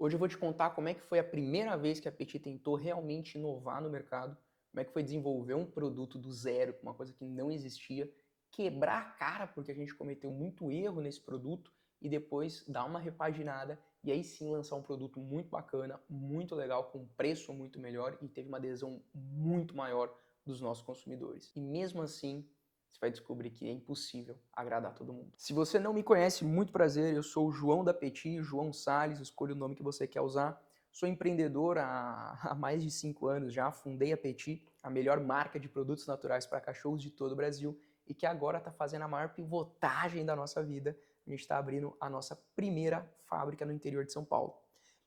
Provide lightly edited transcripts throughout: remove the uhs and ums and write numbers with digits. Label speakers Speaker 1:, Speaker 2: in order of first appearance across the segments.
Speaker 1: Hoje eu vou te contar como é que foi a primeira vez que a Petit tentou realmente inovar no mercado, como é que foi desenvolver um produto do zero, uma coisa que não existia, quebrar a cara porque a gente cometeu muito erro nesse produto e depois dar uma repaginada e aí sim lançar um produto muito bacana, muito legal, com preço muito melhor e teve uma adesão muito maior dos nossos consumidores. E mesmo assim, você vai descobrir que é impossível agradar todo mundo. Se você não me conhece, muito prazer, eu sou o João da Petit, João Salles, escolha o nome que você quer usar. Sou empreendedor há mais de 5 anos já, fundei a Petit, a melhor marca de produtos naturais para cachorros de todo o Brasil e que agora está fazendo a maior pivotagem da nossa vida. A gente está abrindo a nossa primeira fábrica no interior de São Paulo.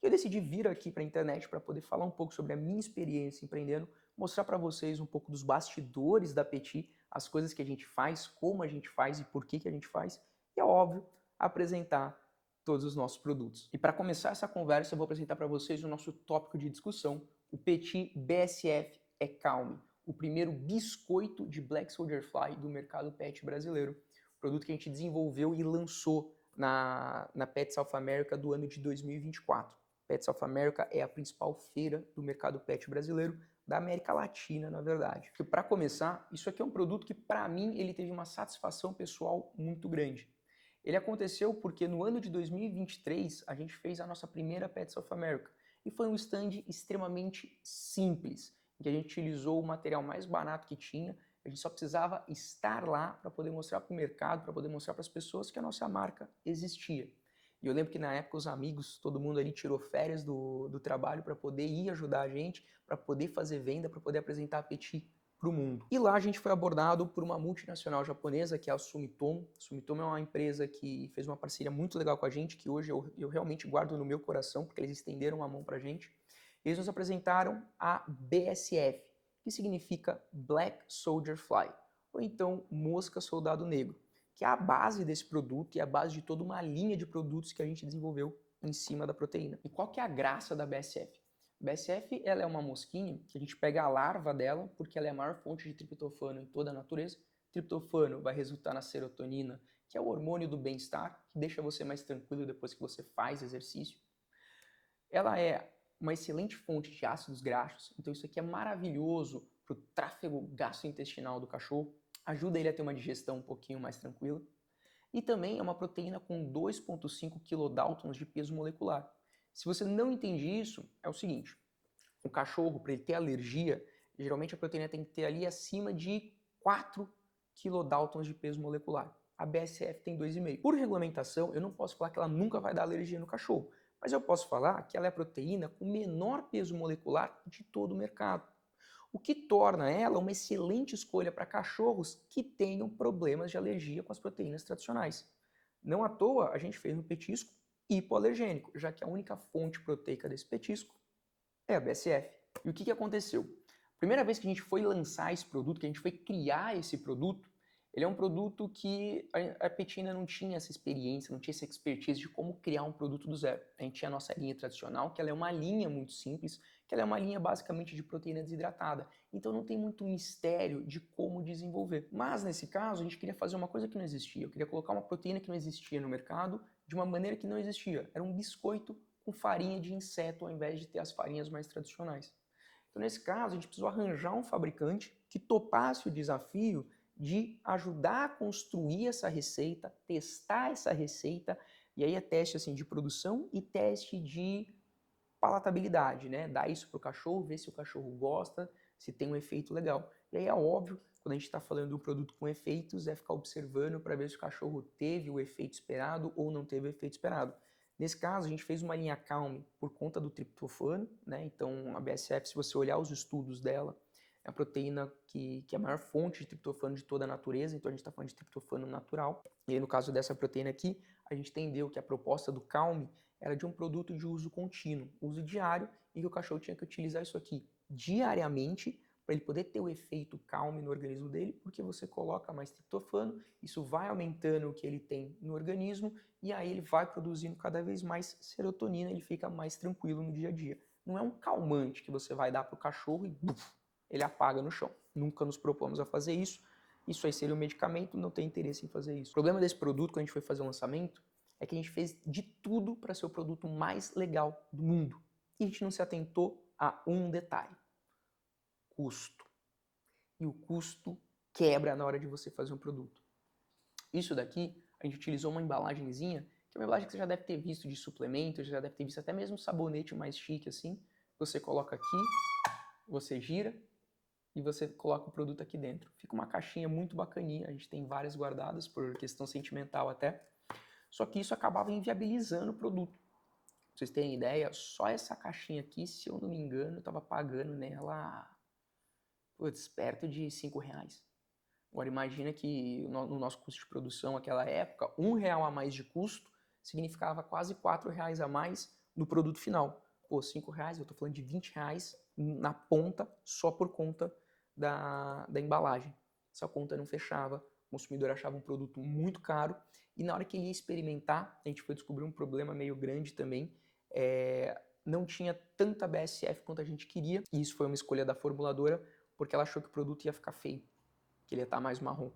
Speaker 1: Eu decidi vir aqui para a internet para poder falar um pouco sobre a minha experiência empreendendo, mostrar para vocês um pouco dos bastidores da Petit, as coisas que a gente faz, como a gente faz e por que a gente faz, e é óbvio, apresentar todos os nossos produtos. E para começar essa conversa, eu vou apresentar para vocês o nosso tópico de discussão, o Petit BSF é Calme, o primeiro biscoito de Black Soldier Fly do mercado pet brasileiro, produto que a gente desenvolveu e lançou na Pet South America do ano de 2024. Pet South America é a principal feira do mercado pet brasileiro, da América Latina, na verdade. Porque para começar, isso aqui é um produto que para mim ele teve uma satisfação pessoal muito grande. Ele aconteceu porque no ano de 2023 a gente fez a nossa primeira Pet South America e foi um stand extremamente simples, em que a gente utilizou o material mais barato que tinha, a gente só precisava estar lá para poder mostrar para o mercado, para poder mostrar para as pessoas que a nossa marca existia. E eu lembro que na época os amigos, todo mundo ali tirou férias do trabalho para poder ir ajudar a gente, para poder fazer venda, para poder apresentar a Petit para o mundo. E lá a gente foi abordado por uma multinacional japonesa, que é a Sumitomo. A Sumitomo é uma empresa que fez uma parceria muito legal com a gente, que hoje eu realmente guardo no meu coração, porque eles estenderam a mão para a gente. Eles nos apresentaram a BSF, que significa Black Soldier Fly, ou então Mosca Soldado Negro, que é a base desse produto e a base de toda uma linha de produtos que a gente desenvolveu em cima da proteína. E qual que é a graça da BSF? A BSF ela é uma mosquinha que a gente pega a larva dela, porque ela é a maior fonte de triptofano em toda a natureza. Triptofano vai resultar na serotonina, que é o hormônio do bem-estar, que deixa você mais tranquilo depois que você faz exercício. Ela é uma excelente fonte de ácidos graxos, então isso aqui é maravilhoso para o tráfego gastrointestinal do cachorro, ajuda ele a ter uma digestão um pouquinho mais tranquila. E também é uma proteína com 2,5 kilodaltons de peso molecular. Se você não entende isso, é o seguinte, o cachorro, para ele ter alergia, geralmente a proteína tem que ter ali acima de 4 kilodaltons de peso molecular. A BSF tem 2,5. Por regulamentação, eu não posso falar que ela nunca vai dar alergia no cachorro, mas eu posso falar que ela é a proteína com menor peso molecular de todo o mercado, o que torna ela uma excelente escolha para cachorros que tenham problemas de alergia com as proteínas tradicionais. Não à toa, a gente fez um petisco hipoalergênico, já que a única fonte proteica desse petisco é a BSF. E o que aconteceu? Primeira vez que a gente foi lançar esse produto, que a gente foi criar esse produto, ele é um produto que a Petina não tinha essa experiência, não tinha essa expertise de como criar um produto do zero. A gente tinha a nossa linha tradicional, que ela é uma linha muito simples, que ela é uma linha basicamente de proteína desidratada. Então não tem muito mistério de como desenvolver. Mas nesse caso, a gente queria fazer uma coisa que não existia. Eu queria colocar uma proteína que não existia no mercado de uma maneira que não existia. Era um biscoito com farinha de inseto ao invés de ter as farinhas mais tradicionais. Então nesse caso, a gente precisou arranjar um fabricante que topasse o desafio de ajudar a construir essa receita, testar essa receita, e aí é teste assim, de produção e teste de palatabilidade, né? Dar isso para o cachorro, ver se o cachorro gosta, se tem um efeito legal. E aí é óbvio, quando a gente está falando de um produto com efeitos, é ficar observando para ver se o cachorro teve o efeito esperado ou não teve o efeito esperado. Nesse caso, a gente fez uma linha Calm por conta do triptofano, né? Então a BSF, se você olhar os estudos dela, é a proteína que é a maior fonte de triptofano de toda a natureza, então a gente está falando de triptofano natural. E aí, no caso dessa proteína aqui, a gente entendeu que a proposta do Calm era de um produto de uso contínuo, uso diário, e que o cachorro tinha que utilizar isso aqui diariamente para ele poder ter o efeito calme no organismo dele, porque você coloca mais triptofano, isso vai aumentando o que ele tem no organismo, e aí ele vai produzindo cada vez mais serotonina, ele fica mais tranquilo no dia a dia. Não é um calmante que você vai dar para o cachorro e buf, ele apaga no chão. Nunca nos propomos a fazer isso. Isso aí seria um medicamento, não tem interesse em fazer isso. O problema desse produto, quando a gente foi fazer o lançamento, é que a gente fez de tudo para ser o produto mais legal do mundo. E a gente não se atentou a um detalhe: custo. E o custo quebra na hora de você fazer um produto. Isso daqui, a gente utilizou uma embalagenzinha, que é uma embalagem que você já deve ter visto de suplemento, já deve ter visto até mesmo um sabonete mais chique assim. Você coloca aqui, você gira e você coloca o produto aqui dentro. Fica uma caixinha muito bacaninha, a gente tem várias guardadas por questão sentimental até. Só que isso acabava inviabilizando o produto. Pra vocês terem ideia, só essa caixinha aqui, se eu não me engano, eu estava pagando nela, perto de R$5. Agora imagina que no nosso custo de produção naquela época, R$1 a mais de custo significava quase R$4 a mais no produto final. Pô, R$5, eu estou falando de R$20 na ponta só por conta da embalagem. Essa conta não fechava, o consumidor achava um produto muito caro e na hora que ele ia experimentar, a gente foi descobrir um problema meio grande também, não tinha tanta BSF quanto a gente queria, e isso foi uma escolha da formuladora, porque ela achou que o produto ia ficar feio, que ele ia estar mais marrom.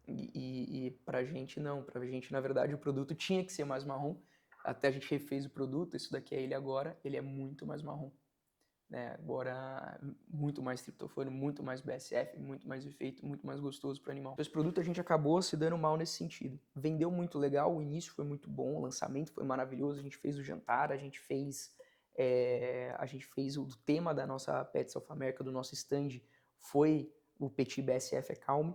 Speaker 1: E pra gente não, pra gente na verdade o produto tinha que ser mais marrom, até a gente refez o produto, isso daqui é ele agora, ele é muito mais marrom. Né? Agora, muito mais triptofano, muito mais BSF, muito mais efeito, muito mais gostoso para o animal. Esse produto a gente acabou se dando mal nesse sentido. Vendeu muito legal, o início foi muito bom, o lançamento foi maravilhoso, a gente fez o jantar, a gente fez o tema da nossa Pet South America, do nosso stand, foi o Petit BSF Calm,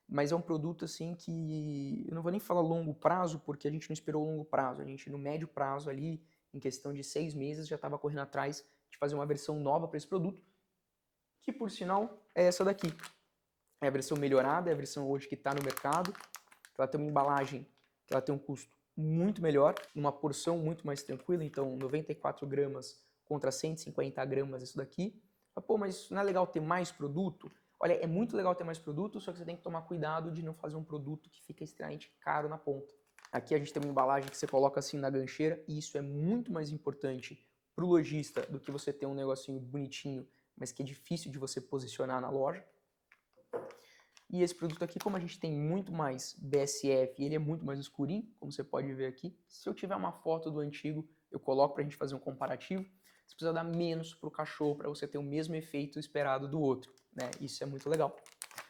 Speaker 1: mas é um produto assim que eu não vou nem falar longo prazo, porque a gente não esperou longo prazo, a gente no médio prazo ali, em questão de 6 meses, já estava correndo atrás de fazer uma versão nova para esse produto, que por sinal é essa daqui. É a versão melhorada, é a versão hoje que está no mercado. Ela tem uma embalagem, ela tem um custo muito melhor, uma porção muito mais tranquila, então 94 gramas contra 150 gramas isso daqui. Pô, mas não é legal ter mais produto? Olha, é muito legal ter mais produto, só que você tem que tomar cuidado de não fazer um produto que fica extremamente caro na ponta. Aqui a gente tem uma embalagem que você coloca assim na gancheira, e isso é muito mais importante para o lojista do que você ter um negocinho bonitinho, mas que é difícil de você posicionar na loja. E esse produto aqui, como a gente tem muito mais BSF e ele é muito mais escurinho, como você pode ver aqui, se eu tiver uma foto do antigo, eu coloco para a gente fazer um comparativo, você precisa dar menos para o cachorro para você ter o mesmo efeito esperado do outro, né? Isso é muito legal.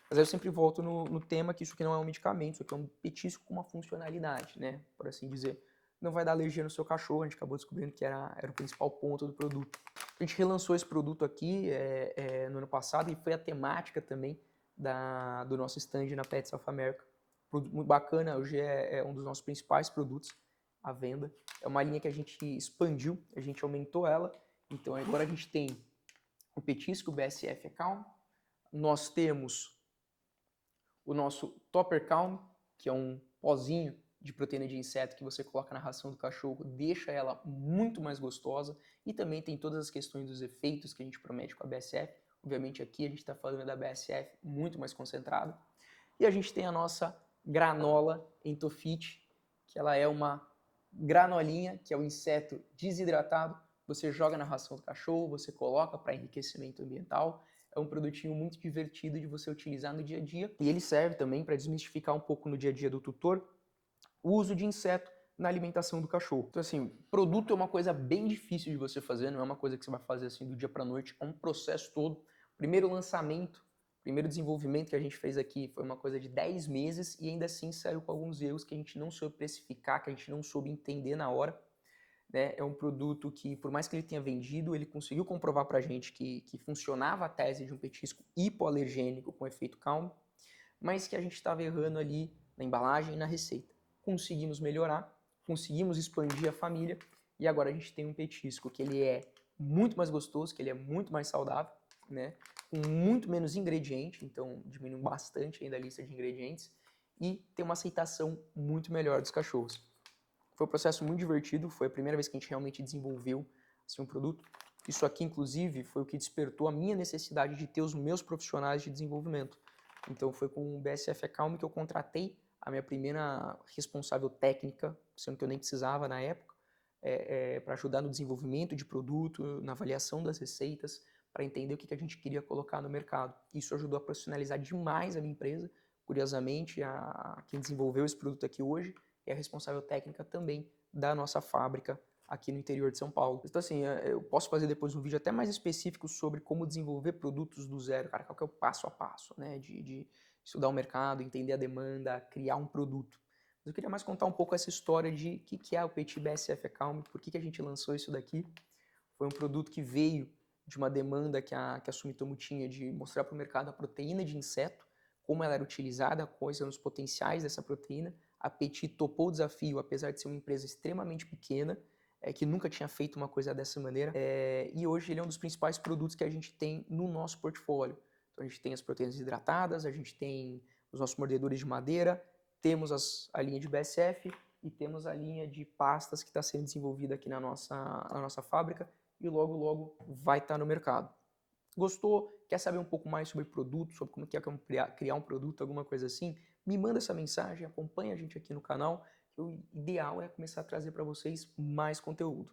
Speaker 1: Mas aí eu sempre volto no tema que isso aqui não é um medicamento, isso aqui é um petisco com uma funcionalidade, né? Por assim dizer. Não vai dar alergia no seu cachorro, a gente acabou descobrindo que era o principal ponto do produto. A gente relançou esse produto aqui no ano passado e foi a temática também do nosso stand na Pet South America. Produto muito bacana, hoje é um dos nossos principais produtos à venda. É uma linha que a gente expandiu, a gente aumentou ela, então agora a gente tem o petisco, o BSF Calm, nós temos o nosso Topper Calm, que é um pozinho de proteína de inseto que você coloca na ração do cachorro, deixa ela muito mais gostosa, e também tem todas as questões dos efeitos que a gente promete com a BSF. Obviamente aqui a gente está falando da BSF muito mais concentrada. E a gente tem a nossa granola Entofit, que ela é uma granolinha, que é o inseto desidratado, você joga na ração do cachorro, você coloca para enriquecimento ambiental. É um produtinho muito divertido de você utilizar no dia a dia. E ele serve também para desmistificar um pouco no dia a dia do tutor o uso de inseto na alimentação do cachorro. Então assim, produto é uma coisa bem difícil de você fazer, não é uma coisa que você vai fazer assim do dia para a noite, é um processo todo. Primeiro lançamento, primeiro desenvolvimento que a gente fez aqui foi uma coisa de 10 meses e ainda assim saiu com alguns erros que a gente não soube precificar, que a gente não soube entender na hora. Né? É um produto que, por mais que ele tenha vendido, ele conseguiu comprovar para a gente que funcionava a tese de um petisco hipoalergênico com efeito calmo, mas que a gente estava errando ali na embalagem e na receita. Conseguimos melhorar, conseguimos expandir a família e agora a gente tem um petisco que ele é muito mais gostoso, que ele é muito mais saudável, né? Com muito menos ingrediente, então diminui bastante ainda a lista de ingredientes e tem uma aceitação muito melhor dos cachorros. Foi um processo muito divertido, foi a primeira vez que a gente realmente desenvolveu assim, um produto. Isso aqui, inclusive, foi o que despertou a minha necessidade de ter os meus profissionais de desenvolvimento. Então foi com o BSF Calm que eu contratei a minha primeira responsável técnica, sendo que eu nem precisava na época, para ajudar no desenvolvimento de produto, na avaliação das receitas, para entender o que a gente queria colocar no mercado. Isso ajudou a profissionalizar demais a minha empresa. Curiosamente, quem desenvolveu esse produto aqui hoje que é a responsável técnica também da nossa fábrica aqui no interior de São Paulo. Então, assim, eu posso fazer depois um vídeo até mais específico sobre como desenvolver produtos do zero, cara, qual que é o passo a passo, né, de estudar o mercado, entender a demanda, criar um produto. Mas eu queria mais contar um pouco essa história de o que é o Petit BSF Account, por que a gente lançou isso daqui. Foi um produto que veio de uma demanda que a Sumitomo tinha de mostrar para o mercado a proteína de inseto, como ela era utilizada, quais são os potenciais dessa proteína. A Petit topou o desafio, apesar de ser uma empresa extremamente pequena, que nunca tinha feito uma coisa dessa maneira, e hoje ele é um dos principais produtos que a gente tem no nosso portfólio. Então a gente tem as proteínas hidratadas, a gente tem os nossos mordedores de madeira, temos a linha de BSF e temos a linha de pastas que está sendo desenvolvida aqui na nossa fábrica e logo, logo vai estar no mercado. Gostou? Quer saber um pouco mais sobre produto, sobre como é criar um produto, alguma coisa assim? Me manda essa mensagem, acompanha a gente aqui no canal, que o ideal é começar a trazer para vocês mais conteúdo.